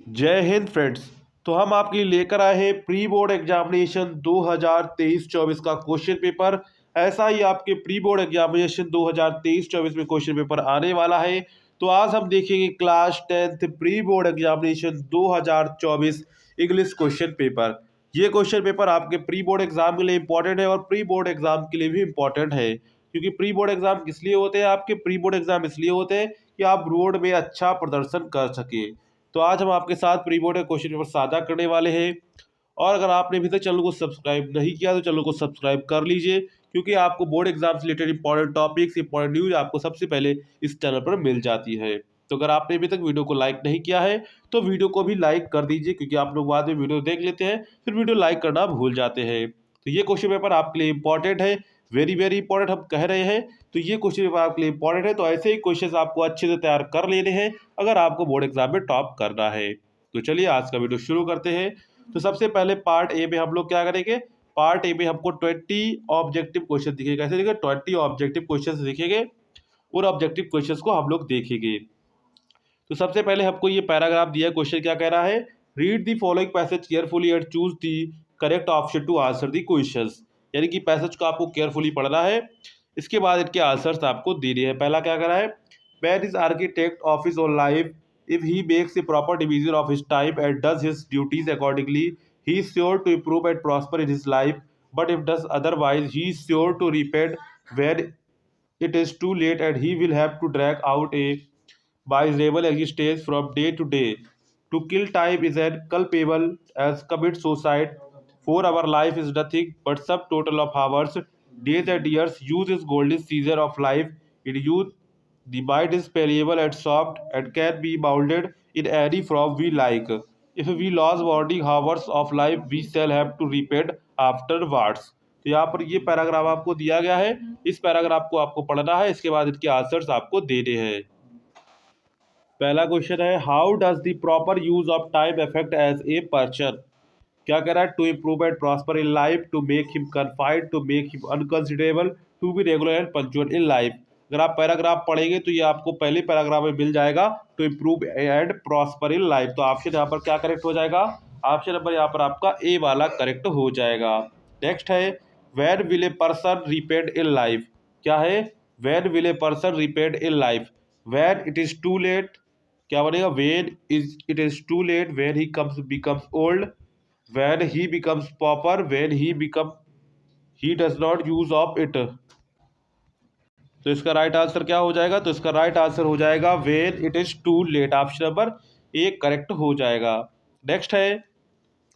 जय हिंद फ्रेंड्स। तो हम आपके लिए लेकर आए हैं प्री बोर्ड एग्जामिनेशन 2023-24 का क्वेश्चन पेपर। ऐसा ही आपके प्री बोर्ड एग्जामिनेशन 2023-24 में क्वेश्चन पेपर आने वाला है। तो आज हम देखेंगे class 10th pre board examination 2024 English question paper. ये क्वेश्चन पेपर आपके प्री बोर्ड एग्जाम के लिए इंपॉर्टेंट है और प्री बोर्ड एग्जाम के लिए भी इंपॉर्टेंट है, क्योंकि प्री बोर्ड एग्जाम किस लिए होते हैं? आपके प्री बोर्ड एग्जाम इसलिए होते हैं कि आप बोर्ड में अच्छा प्रदर्शन कर सके। तो आज हम आपके साथ प्री बोर्ड का क्वेश्चन पेपर साझा करने वाले हैं। और अगर आपने अभी तक चैनल को सब्सक्राइब नहीं किया तो चैनल को सब्सक्राइब कर लीजिए, क्योंकि आपको बोर्ड एग्जाम से related important topics, important news आपको सबसे पहले इस चैनल पर मिल जाती है। तो अगर आपने अभी तक वीडियो को लाइक नहीं किया है तो वीडियो को भी लाइक कर दीजिए, क्योंकि आप लोग बाद में वीडियो देख लेते हैं फिर वीडियो लाइक करना भूल जाते हैं। तो ये क्वेश्चन पेपर आपके लिए इंपॉर्टेंट है, वेरी वेरी इंपॉर्टेंट हम कह रहे हैं। तो ये क्वेश्चन पेपर आपके लिए इंपॉर्टेंट है, तो ऐसे ही क्वेश्चन आपको अच्छे से तैयार कर लेने हैं अगर आपको बोर्ड एग्जाम में टॉप करना है। तो चलिए आज का वीडियो शुरू करते हैं। तो सबसे पहले पार्ट ए में हम लोग क्या करेंगे? पार्ट ए में हमको 20 ऑब्जेक्टिव क्वेश्चन दिखेंगे। कैसे दिखेंगे? 20 ऑब्जेक्टिव क्वेश्चन दिखेंगे और ऑब्जेक्टिव क्वेश्चन को हम लोग देखेंगे। तो सबसे पहले हमको ये पैराग्राफ दिया, क्वेश्चन क्या कह रहा है? Read the following passage carefully and choose the correct option to answer the questions. यानी कि पैसेज को आपको केयरफुली पढ़ना है, इसके बाद इनके आंसर्स आपको देने हैं। पहला क्या कह रहा है? Man is architect of his own life if he makes a proper division of his time and does his duties accordingly, he is sure to improve and prosper in his life. But if does otherwise, he is sure to repent when it is too late, and he will have to drag out a miserable existence from day to day. To kill time is as culpable as commit suicide, for our life is nothing but sum total of hours, days and years. Youth is golden season of life. In youth, the mind is permeable and soft and can be molded in any form we like. If we lose bonding hours of life, we shall have to repent afterwards. तो यहाँ पर ये paragraph आपको दिया गया है, इस paragraph को आपको पढ़ना है, इसके बाद इनके आंसर्स आपको देने हैं। पहला क्वेश्चन है, how does the proper use of time affect as a person? क्या कह रहा है? To improve and prosper in life, to make him confide, to make him inconsiderable, to be regular and punctual in life. अगर आप paragraph पढ़ेंगे तो ये आपको पहले पैराग्राफ में मिल जाएगा, to improve and prosper in life. तो ऑप्शन यहाँ पर क्या करेक्ट हो जाएगा? ऑप्शन नंबर यहाँ पर आपका ए वाला करेक्ट हो जाएगा। नेक्स्ट है, when will a person repent in life? क्या है? When will a person repent in life? When it is too late, क्या बनेगा? When is it is too late, when he becomes old, when he becomes pauper, when he does not use of it. तो इसका right answer क्या हो जाएगा? तो इसका right answer हो जाएगा when it is too late. Option number A correct हो जाएगा। नेक्स्ट है,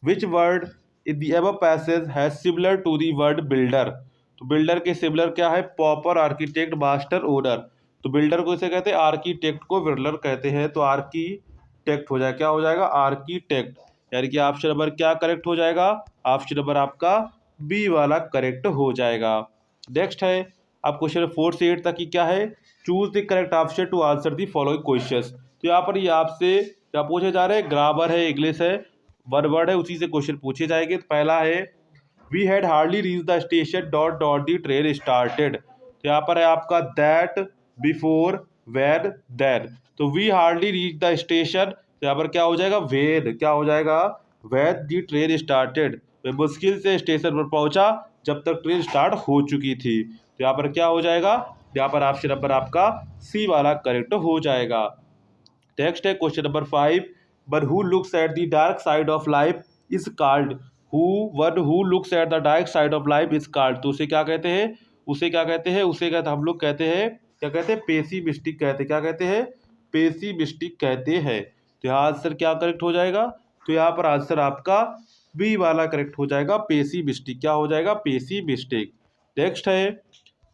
which word in the above passage has similar to the word builder? तो बिल्डर के सिमिलर क्या है? Pauper, architect, master, owner. तो बिल्डर को इसे कहते हैं, आर्किटेक्ट को बिल्डर कहते हैं। तो आर्किटेक्ट हो जाएगा, क्या हो जाएगा? आर्किटेक्ट। यानी कि ऑप्शन नंबर क्या करेक्ट हो जाएगा? ऑप्शन नंबर आपका बी वाला करेक्ट हो जाएगा। नेक्स्ट है, आप क्वेश्चन 4 से 8 तक की क्या है? Choose the correct option to answer the following questions. तो यहाँ पर ये आपसे क्या पूछे जा रहे हैं? ग्रामर है, इंग्लिश है, वन वर्ड है, उसी से क्वेश्चन पूछे जाएंगे। तो पहला है, we had hardly reach the station dot dot the train started. तो यहाँ पर है आपका दैट, बिफोर, व्हेन, देन। तो we hardly reach the station, तो यहाँ पर क्या हो जाएगा? व्हेन। क्या हो जाएगा? When the train started. मैं मुश्किल से स्टेशन पर पहुंचा जब तक ट्रेन स्टार्ट हो चुकी थी। तो यहाँ पर क्या हो जाएगा? यहाँ पर ऑप्शन नंबर आपका सी वाला करेक्ट हो जाएगा। नेक्स्ट है question number 5, one who looks at the dark side of life is called one who looks at the dark side of life is called. तो उसे क्या कहते हैं? उसे क्या कहते हैं? उसे कहते हम लोग कहते हैं, क्या कहते हैं? पेसिमिस्टिक कहते हैं। क्या कहते हैं? पेसिमिस्टिक कहते हैं। तो यहाँ आंसर क्या करेक्ट हो जाएगा? तो यहाँ पर आंसर आपका बी वाला करेक्ट हो जाएगा, पेसिमिस्टिक। क्या हो जाएगा? पेसिमिस्टिक। नेक्स्ट है,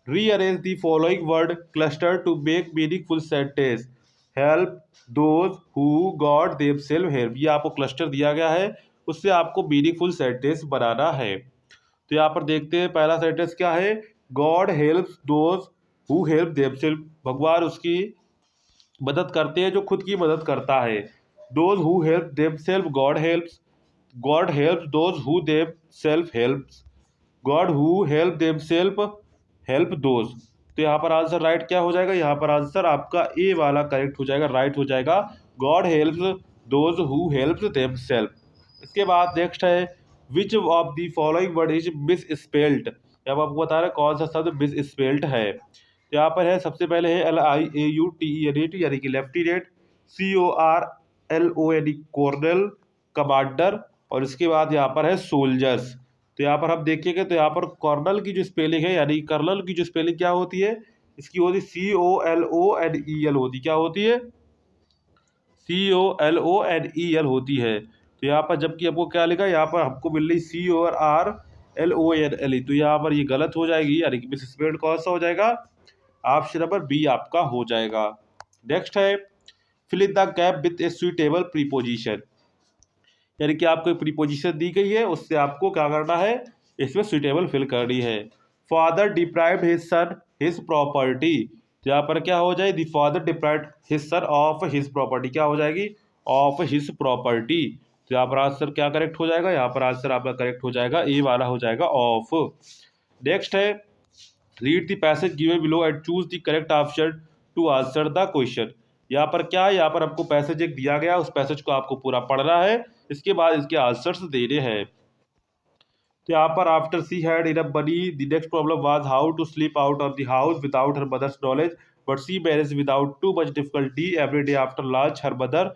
rearrange the following word cluster to make meaningful sentence. Help those who God themselves help. ये आपको क्लस्टर दिया गया है, उससे आपको मीनिंगफुल सेंटेंस बनाना है। तो यहाँ पर देखते हैं पहला सेंटेंस क्या है? God helps those who help themselves. भगवान उसकी मदद करते हैं जो खुद की मदद करता है। Those who help themselves, God helps. God helps those who themselves helps. God who help themselves help those. तो यहाँ पर आंसर राइट क्या हो जाएगा? यहाँ पर आंसर आपका ए वाला करेक्ट हो जाएगा, राइट हो जाएगा। God helps those who helps themselves. इसके बाद नेक्स्ट है which of the following word is misspelt. अब आपको बता रहे हैं कौन सा शब्द मिस स्पेल्ट है। यहाँ पर है सबसे पहले है LIAUTENET यानी कि लेफ्टिनेंट, CORLON कॉर्नल, कमांडर, और इसके बाद यहाँ पर है सोल्जर्स। तो यहाँ पर हम देखेंगे तो यहाँ पर कॉर्नल की जो स्पेलिंग है यानी कर्नल की जो स्पेलिंग क्या होती है, इसकी होती COLONEL होती, क्या होती है, COLONEL होती है। तो यहाँ पर जबकि आपको क्या लिखा है, यहाँ पर हमको मिल रही CORLONL, तो यहाँ पर ये गलत हो जाएगी यानी कि मिसस्पेल्ड कौन सा हो जाएगा, ऑप्शन नंबर बी आपका हो जाएगा। नेक्स्ट है fill in the gap with a suitable preposition, यानी कि आपको प्रीपोजिशन दी गई है उससे आपको क्या करना है, इसमें सुइटेबल फिल करनी है। Father deprived his son his property, यहाँ पर क्या हो जाए, the father deprived his son of his property, क्या हो जाएगी, ऑफ हिज प्रॉपर्टी। तो यहाँ पर आंसर क्या करेक्ट हो जाएगा, यहाँ पर आंसर आपका करेक्ट हो जाएगा, ए वाला हो जाएगा ऑफ। नेक्स्ट है read the passage given below and choose the correct option to answer the question. यहाँ पर क्या है, यहाँ पर आपको पैसेज एक दिया गया, उस पैसेज को आपको पूरा पढ़ना है, इसके बाद इसके आंसर्स देने हैं। तो यहाँ पर after she had enough money the next problem was how to sleep out of the house without her mother's knowledge but she manage without too much difficulty every day after lunch her mother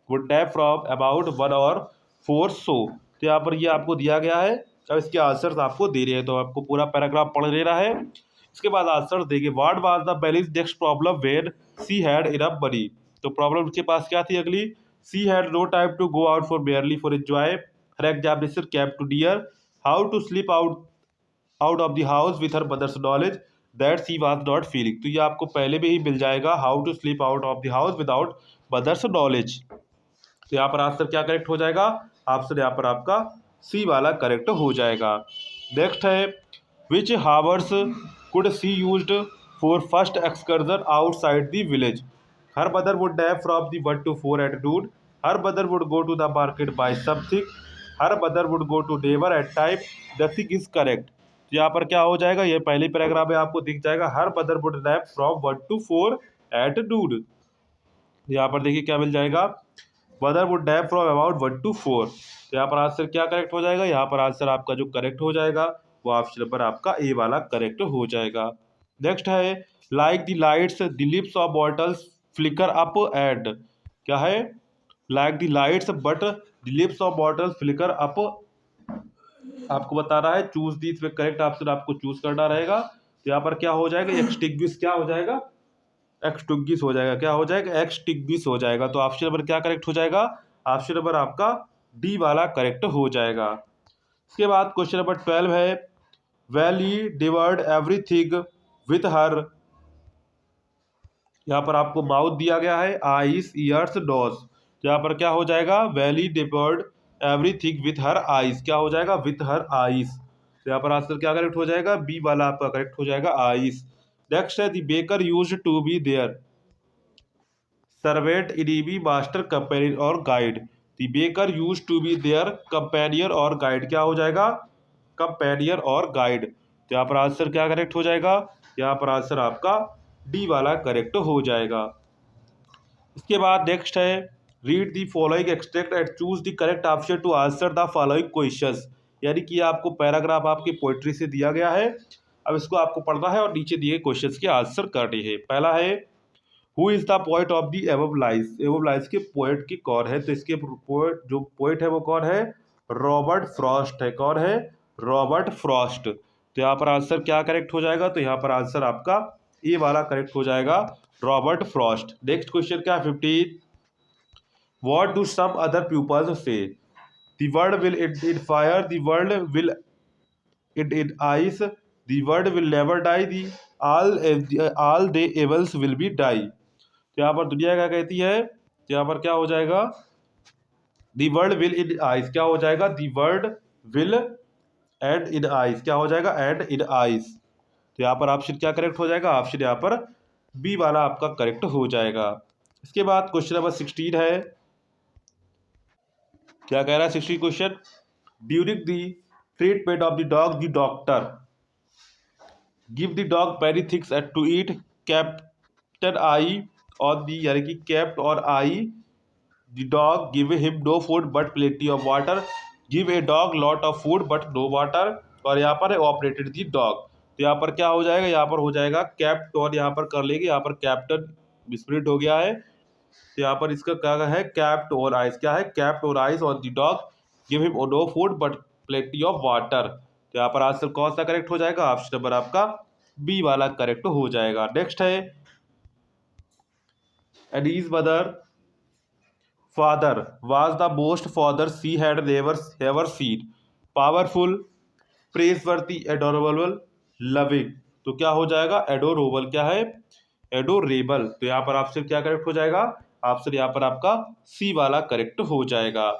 would nap from about 1 और 4 सो। तो यहाँ पर ये आपको दिया गया है, अब इसके आंसर्स आपको दे रहे हैं, तो आपको पूरा पैराग्राफ पढ़ लेना है, इसके बाद आंसर देंगे। What was the balance next problem when she had enough money. तो प्रॉब्लम उसके पास क्या थी अगली, she had no time to go out for merely for enjoy her examination kept to dear how to sleep out of the house with her mother's knowledge that she was not feeling. तो ये आपको पहले में ही मिल जाएगा, how to sleep out of the house without mother's knowledge. तो यहाँ पर आंसर क्या करेक्ट हो जाएगा, ऑप्शन यहाँ पर आपका सी वाला करेक्ट हो जाएगा। नेक्स्ट है which hours could see used for first excursion outside the village. Her mother would nap from the 1 to 4 at noon, her mother would go to the market buy something, her mother would go to neighbour at time, nothing is correct. तो यहाँ पर क्या हो जाएगा, ये पहले paragraph में आपको दिख जाएगा, हर mother would nap from 1 to 4 at noon। यहाँ पर देखिए क्या मिल जाएगा, mother would nap from about 1 to 4। तो यहाँ पर आंसर क्या करेक्ट हो जाएगा, यहाँ पर आंसर आपका जो करेक्ट हो जाएगा वो ऑप्शन नंबर आपका ए वाला करेक्ट हो जाएगा। नेक्स्ट है like the lights the lips of bottles flicker up and, क्या है, like the lights but the lips of bottles flicker up, आपको बता रहा है चूज दी, इसमें करेक्ट ऑप्शन आपको चूज करना रहेगा। तो यहाँ पर क्या हो जाएगा, एक्सटिंग्विश क्या हो जाएगा, एक्सटिंग्विश हो जाएगा, क्या हो जाएगा, एक्सटिंग्विश हो जाएगा। तो ऑप्शन नंबर क्या करेक्ट हो जाएगा, ऑप्शन नंबर आपका डी वाला करेक्ट हो जाएगा। इसके बाद क्वेश्चन नंबर 12 है वैली डिवर्ड एवरीथिंग विथ हर, यहाँ पर आपको माउथ दिया गया है, आईज ईयर्स नोज। तो यहाँ पर क्या हो जाएगा, Valli devoured everything with her eyes, क्या हो जाएगा, विथ हर आईज। तो यहाँ पर आंसर क्या करेक्ट हो जाएगा, बी वाला आपका करेक्ट हो जाएगा, आईज। नेक्स्ट है the baker used to be their servant enemy master companion और guide. The baker use to be their companion और गाइड, क्या हो जाएगा, कंपेनियन और गाइड। तो यहाँ पर आंसर क्या करेक्ट हो जाएगा, यहाँ पर आंसर आपका डी वाला करेक्ट हो जाएगा। इसके बाद नेक्स्ट है read the following extract and choose the correct option to answer the following questions, यानी कि आपको पैराग्राफ आपकी पोइट्री से दिया गया है, अब इसको आपको पढ़ना है और नीचे दिए क्वेश्चंस के आंसर करने हैं। पहला है who is the poet of the above lines, above lines के पोएट की कौन है, तो इसके पोएट जो पोएट है वो कौन है, रॉबर्ट फ्रॉस्ट है, कौन है, रॉबर्ट फ्रॉस्ट। तो यहाँ पर आंसर क्या करेक्ट हो जाएगा, तो यहाँ पर आंसर आपका ए वाला करेक्ट हो जाएगा, रॉबर्ट फ्रॉस्ट। नेक्स्ट क्वेश्चन क्या है 15, what do some other peoples say, the world will in fire, the world will in ice, the world will never die, the all they evils will be die. तो यहाँ पर दुनिया क्या कहती है, तो यहाँ पर क्या हो जाएगा, the world will in ice, क्या हो जाएगा, the world will and in ice, क्या हो जाएगा, एंड इन आइस। तो यहाँ पर ऑप्शन क्या करेक्ट हो जाएगा, ऑप्शन यहाँ पर बी वाला आपका करेक्ट हो जाएगा। इसके बाद क्वेश्चन नंबर 16 है, क्या कह रहा है 16 question, during the treatment of the dog the doctor give the dog many things to eat captain I और दी, यानी कि कैप्ट और I the dog give him no food but plenty of water, give a dog lot of food but no water, और यहाँ पर operated the dog. तो यहाँ पर क्या हो जाएगा, यहाँ पर हो जाएगा कैप्ट, और यहाँ पर कर लेंगे, यहाँ पर कैप्टन स्प्लिट हो गया है। तो यहाँ पर इसका क्या है, कैप्ट और आइस, क्या है, कैप्ट और ice on the dog, give him no food but plenty of water. तो यहाँ पर आंसर कौन सा करेक्ट हो जाएगा, ऑप्शन नंबर आपका बी वाला करेक्ट हो जाएगा। नेक्स्ट है Annie's mother father was the most father she had never ever seen, powerful, praiseworthy, adorable, loving. तो क्या हो जाएगा, एडोरेबल, क्या है, एडोरेबल। तो यहाँ पर ऑप्शन क्या करेक्ट हो जाएगा, ऑप्शन यहाँ पर आपका सी वाला करेक्ट हो जाएगा।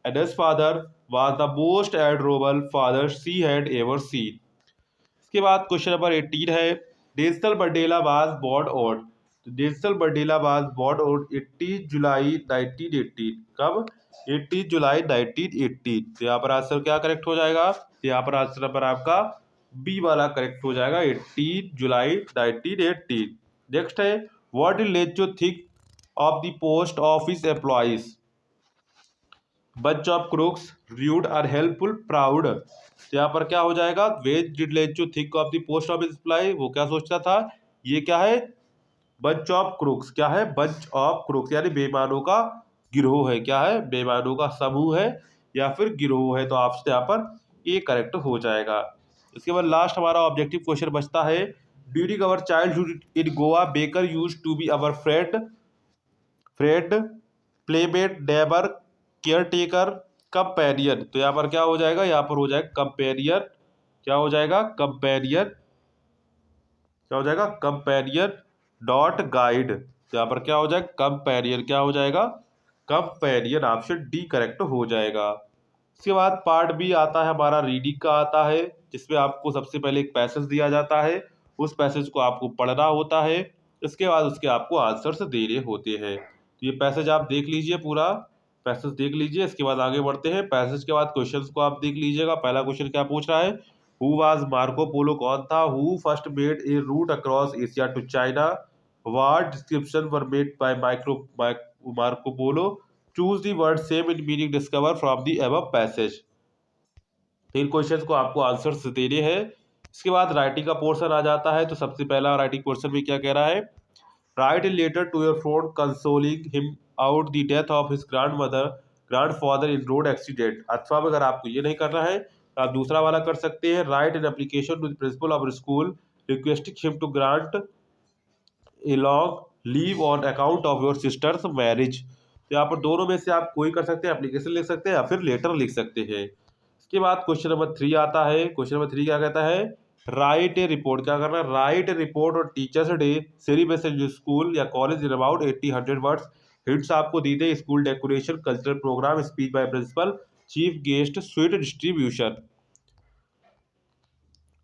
Ed's father was the most adorable father she had ever seen. इसके बाद क्वेश्चन नंबर 18 है, Nelson Mandela was born on, Nelson Mandela was born on 18 जुलाई 1918, कब, 18 जुलाई 1918। तो यहाँ पर आंसर क्या करेक्ट हो जाएगा, तो यहाँ पर आंसर नंबर आपका बी वाला करेक्ट हो जाएगा, 18 जुलाई 1918। नेक्स्ट है, what did Lencho think of the post office employees, bunch of crooks, rude और हेल्पफुल, प्राउड। तो यहाँ पर क्या हो जाएगा, what did Lencho think of the post office employee, वो क्या सोचता था, ये क्या है, बंच ऑफ क्रूक्स, क्या है, बंच ऑफ क्रूक्स, यानी बेईमानों का गिरोह है, क्या है, बेईमानों का समूह है या फिर गिरोह है। तो आपसे यहाँ पर ये करेक्ट हो जाएगा। इसके बाद लास्ट हमारा ऑब्जेक्टिव क्वेश्चन बचता है, during our childhood in Goa baker use to be our friend, playmate, neighbour, caretaker, companion. तो यहाँ पर क्या हो जाएगा, यहाँ पर हो जाएगा कंपेनियन, क्या हो जाएगा, कंपेनियन, क्या हो जाएगा, कंपेनियन डॉट गाइड। तो यहाँ पर क्या हो जाएगा, कंपेनियन, क्या हो जाएगा, कंपेनियन, ऑप्शन डी करेक्ट हो जाएगा। इसके बाद पार्ट बी आता है हमारा, रीडिंग का आता है, जिसमें आपको सबसे पहले एक पैसेज दिया जाता है, उस पैसेज को आपको पढ़ना होता है, इसके बाद उसके आपको आंसर्स देने होते हैं। तो ये पैसेज आप देख लीजिए, पूरा पैसेज देख लीजिए, इसके बाद आगे बढ़ते हैं। पैसेज के बाद क्वेश्चंस को आप देख लीजिएगा। पहला क्वेश्चन क्या पूछ रहा है, हु वाज मार्को पोलो, कौन था, who first made a route across Asia to China, what description were made by Marco Polo, choose the word same in meaning discover from the above passage. तीन questions को आपको answers देने हैं। इसके बाद writing का पोर्शन आ जाता है। तो सबसे पहला राइटिंग पोर्शन में क्या कह रहा है, write a letter to your friend consoling him out the death of his grandfather in road accident. अथवा अगर आपको ये नहीं करना है तो आप दूसरा वाला कर सकते हैं, write an application to the principal of school requesting him to grant a long leave on account of your sister's marriage. तो यहाँ पर दोनों में से आप कोई कर सकते हैं, एप्लीकेशन लिख सकते हैं या फिर लेटर लिख सकते हैं। इसके बाद क्वेश्चन नंबर 3 आता है। क्वेश्चन नंबर 3 क्या कहता है, राइट ए रिपोर्ट, क्या करना है, राइट ए रिपोर्ट और टीचर्स डे सेलिब्रेशन स्कूल या college in about 80-100 words. Hints आपको दी थे, school decoration, cultural programme, speech by principal, chief guest, sweet distribution.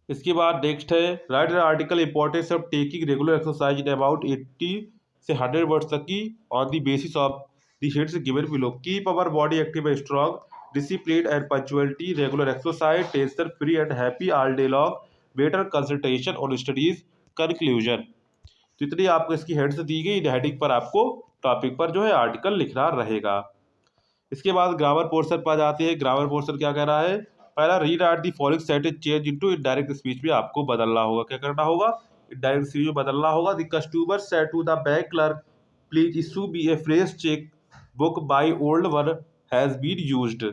इसके बाद नेक्स्ट है, write an article importance of taking regular exercise in about 80 से 100 words तक की on the basis of the hints given below. Keep our body active and strong, discipline and punctuality, regular exercise, tension free and happy all day long, better concentration on studies, conclusion. तो इतनी आपको इसकी heads दी गई, इन heading पर आपको topic पर जो है आर्टिकल लिखना रहेगा। इसके बाद ग्रामर पोर्शन पर जाते हैं। ग्रामर पोर्शन क्या कह रहा है, पहला read out the following sentence change into indirect speech में आपको बदलना होगा। क्या करना होगा, इनडायरेक्ट स्पीच में बदलना होगा। The customer said to the bank clerk please issue be a fresh cheque book by old one has been used.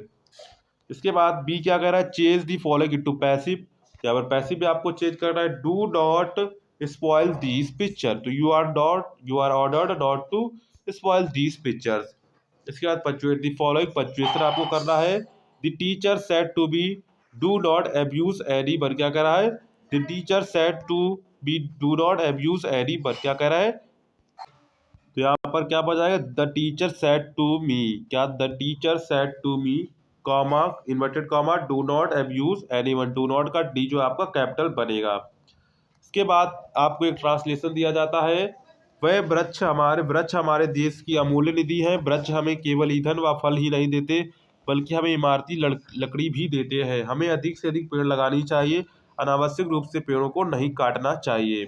इसके बाद बी क्या कह रहा है, change the following into passive. यहाँ पर पैसिव में आपको चेंज करना है, do not spoil these picture. तो you are ordered not to spoil these pictures. इसके बाद पंचुएट दी फॉलोइंग, पंचुएशन आपको करना है। The teacher said to be do not abuse anyone, क्या कह रहा है, the teacher said to be do not abuse anyone, क्या कह रहा है। तो यहाँ पर क्या बजाएगा, the teacher said to me, क्या, the teacher said to me, comma, inverted comma, do not abuse anyone, do not का डी जो आपका कैपिटल बनेगा। इसके बाद आपको एक ट्रांसलेशन दिया जाता है, वह वृक्ष हमारे देश की अमूल्य निधि है। वृक्ष हमें केवल ईंधन व फल ही नहीं देते बल्कि हमें इमारती लकड़ी भी देते हैं। हमें अधिक से अधिक पेड़ लगानी चाहिए, अनावश्यक रूप से पेड़ों को नहीं काटना चाहिए।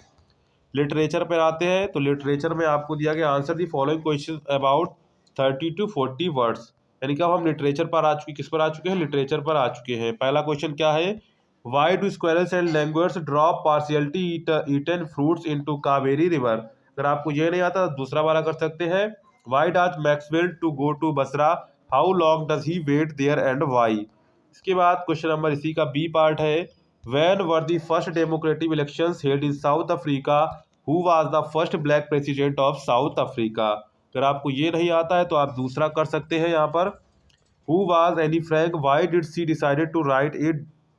लिटरेचर पर आते हैं। तो लिटरेचर में आपको दिया गया, answer the following question about 30 to 40 words. यानी कि अब हम लिटरेचर पर आ चुके, किस पर आ चुके हैं, लिटरेचर पर आ चुके हैं। पहला क्वेश्चन क्या है, why do squirrels and langurs drop partially eaten fruits into Kaveri river. अगर आपको ये नहीं आता तो दूसरा वाला कर सकते हैं, why does Maxwell to go to Basra, how long does he wait there and why. इसके बाद क्वेश्चन नंबर इसी का बी पार्ट है, when were the first democratic elections held in South Africa, who was the first black president of South Africa. अगर आपको ये नहीं आता है तो आप दूसरा कर सकते हैं यहाँ पर, who was Anne Frank, why did she decided to write a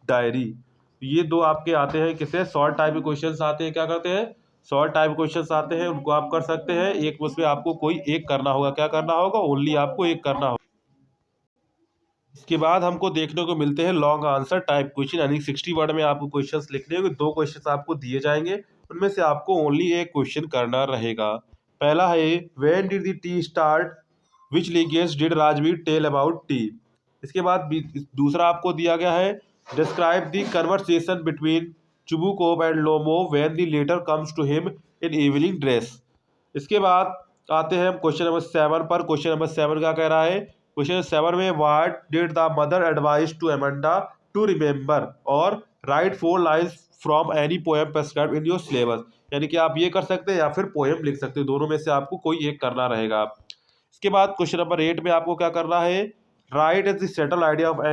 diary. ये दो आपके आते हैं, किसे शॉर्ट टाइप के क्वेश्चंस आते हैं, क्या करते हैं, शॉर्ट टाइप क्वेश्चंस आते हैं, उनको आप कर सकते हैं। एक उसमें आपको कोई एक करना होगा, क्या करना होगा, ओनली आपको एक करना होगा। इसके बाद हमको देखने को मिलते हैं लॉन्ग आंसर टाइप क्वेश्चन, यानी 60 वर्ड में आपको क्वेश्चंस लिखने होंगे। दो क्वेश्चंस आपको दिए जाएंगे, उनमें से आपको ओनली एक क्वेश्चन करना रहेगा। पहला है, when did the tea start, which लीगेज did Rajvir tell about tea. इसके बाद दूसरा आपको दिया गया है, describe the conversation between Chubukov and Lomov when the latter comes to him in evening dress. इसके बाद आते हैं हम क्वेश्चन नंबर 7 पर। क्वेश्चन नंबर 7 क्या कह रहा है, क्वेश्चन 7 में what did the mother advise to Amanda to remember और write 4 lines from any poem prescribed in your syllabus. यानी कि आप ये कर सकते हैं या फिर पोएम लिख सकते हैं, दोनों में से आपको कोई एक करना रहेगा। इसके बाद क्वेश्चन नंबर 8 में आपको क्या करना है, write is the central idea of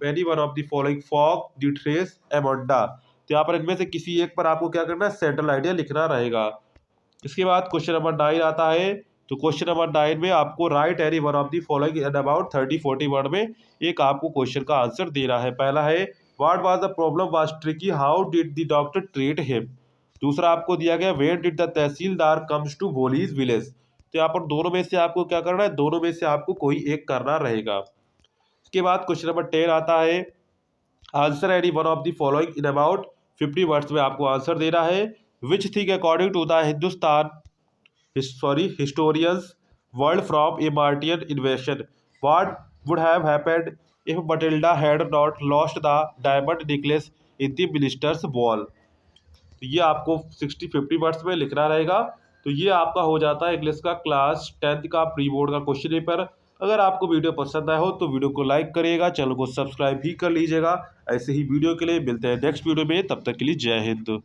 any one of the following fog the trees Amanda. तो यहाँ पर इनमें से किसी एक पर आपको क्या करना है, सेटल आइडिया लिखना रहेगा। इसके बाद क्वेश्चन नंबर 9 आता है, तो क्वेश्चन नंबर 9 में आपको right any one of the following in about 30-40 word में एक आपको क्वेश्चन का आंसर देना है। पहला है, what was the problem was tricky, how did the doctor treat him. दूसरा आपको दिया गया, where did the tehsildar comes to Bholi's village. तो यहाँ पर दोनों में से आपको क्या करना है, दोनों में से आपको कोई एक करना रहेगा। इसके बाद क्वेश्चन नंबर 10 आता है, answer any one of the following in about 50 words में आपको आंसर देना है। Which thing according to the Hindustan historians world from a Martian invasion, what would have happened if Matilda had not lost the diamond necklace in the minister's ball। तो ये आपको 60-50 words में लिखना रहेगा। तो ये आपका हो जाता है इंग्लिश का क्लास 10th का प्री बोर्ड का क्वेश्चन पेपर। अगर आपको वीडियो पसंद आया हो तो वीडियो को लाइक करिएगा, चैनल को सब्सक्राइब भी कर लीजिएगा। ऐसे ही वीडियो के लिए मिलते हैं नेक्स्ट वीडियो में, तब तक के लिए जय हिंद।